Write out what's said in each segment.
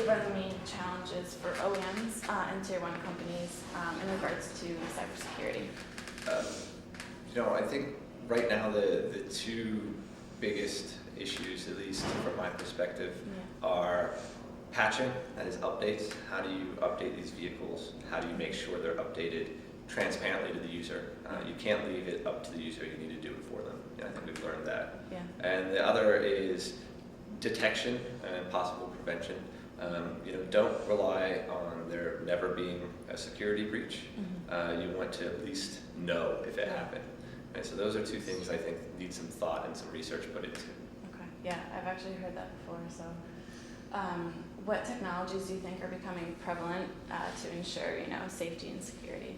what are the main challenges for OEMs and Tier 1 companies in regards to cybersecurity? I think right now the two biggest issues, at least from my perspective, are patching, that is updates. How do you update these vehicles? How do you make sure they're updated transparently to the user? You can't leave it up to the user, you need to do it for them. I think we've learned that. Yeah. And the other is detection and possible prevention. Don't rely on there never being a security breach. You want to at least know if it happened. And so those are two things I think need some thought and some research put into. Okay. Yeah, I've actually heard that before. So, what technologies do you think are becoming prevalent to ensure, safety and security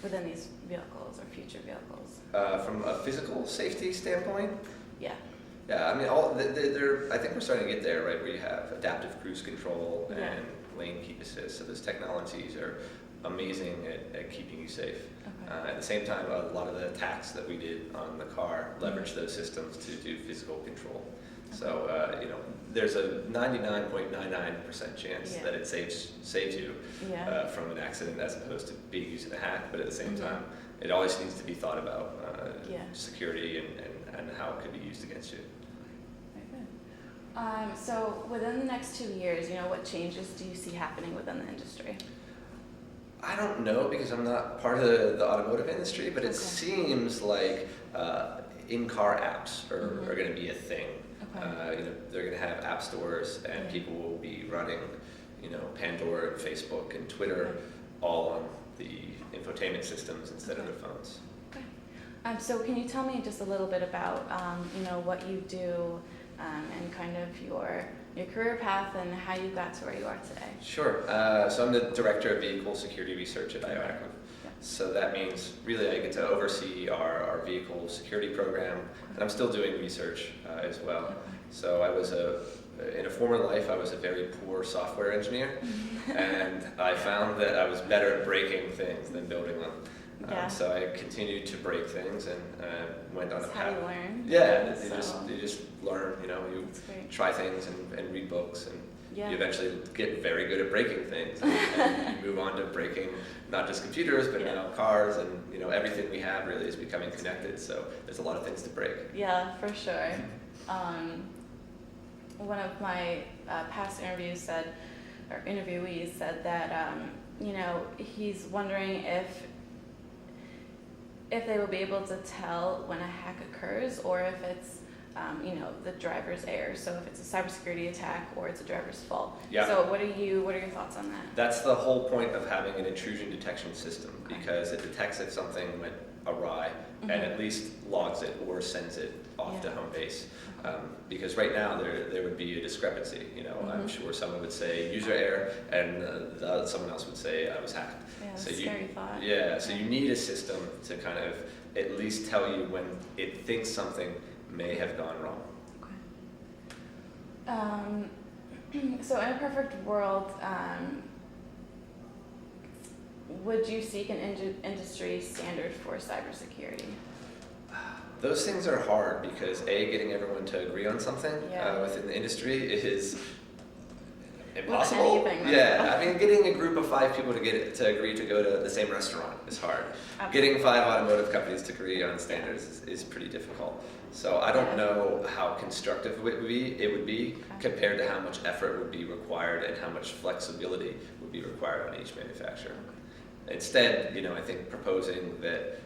within these vehicles or future vehicles? From a physical safety standpoint? Yeah. Yeah, I mean, I think we're starting to get there, right, where you have adaptive cruise control and lane keep assist. So those technologies are amazing at keeping you safe. Okay. At the same time, a lot of the attacks that we did on the car leverage those systems to do physical control. So, there's a 99.99% chance that it saves you from an accident as opposed to being used in a hack. But at the same time, it always needs to be thought about security and how it could be used against you. Very good. So within the next 2 years, what changes do you see happening within the industry? I don't know because I'm not part of the automotive industry, but it seems like in-car apps are going to be a thing. Okay. They're going to have app stores, and people will be running, Pandora and Facebook and Twitter all on the infotainment systems instead of their phones. Okay. So can you tell me just a little bit about, what you do and kind of your career path and how you got to where you are today? Sure. So I'm the Director of Vehicle Security Research at IOACM. So that means really I get to oversee our vehicle security program, and I'm still doing research as well. So I was in a former life, I was a very poor software engineer, and I found that I was better at breaking things than building them. So I continued to break things and went on a path. How you learn. Yeah, you just learn. You try things and read books, and you eventually get very good at breaking things. And you move on to breaking not just computers, but now cars, and everything we have really is becoming connected. So there's a lot of things to break. Yeah, for sure. One of my past interviewees said that he's wondering if they will be able to tell when a hack occurs or if it's the driver's error. So if it's a cybersecurity attack or it's a driver's fault. Yeah. So what are your thoughts on that? That's the whole point of having an intrusion detection system, because it detects if something went awry and at least logs it or sends it off to home base. Because right now there would be a discrepancy. I'm sure someone would say user error and someone else would say I was hacked. Yeah, that's a scary thought. Yeah, so you need a system to kind of at least tell you when it thinks something may have gone wrong. Okay. So in a perfect world, would you seek an industry standard for cybersecurity? Those things are hard because getting everyone to agree on something within the industry is impossible. Yeah, I mean, getting a group of 5 people to agree to go to the same restaurant is hard. Absolutely. Getting 5 automotive companies to agree on standards is pretty difficult. So I don't know how constructive it would be compared to how much effort would be required and how much flexibility would be required on each manufacturer. Instead, I think proposing that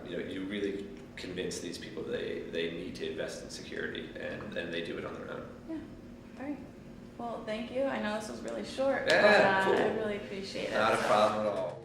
you really convince these people they need to invest in security and they do it on their own. Yeah, all right. Well, thank you. I know this was really short, yeah, but cool. I really appreciate it. Not a problem at all.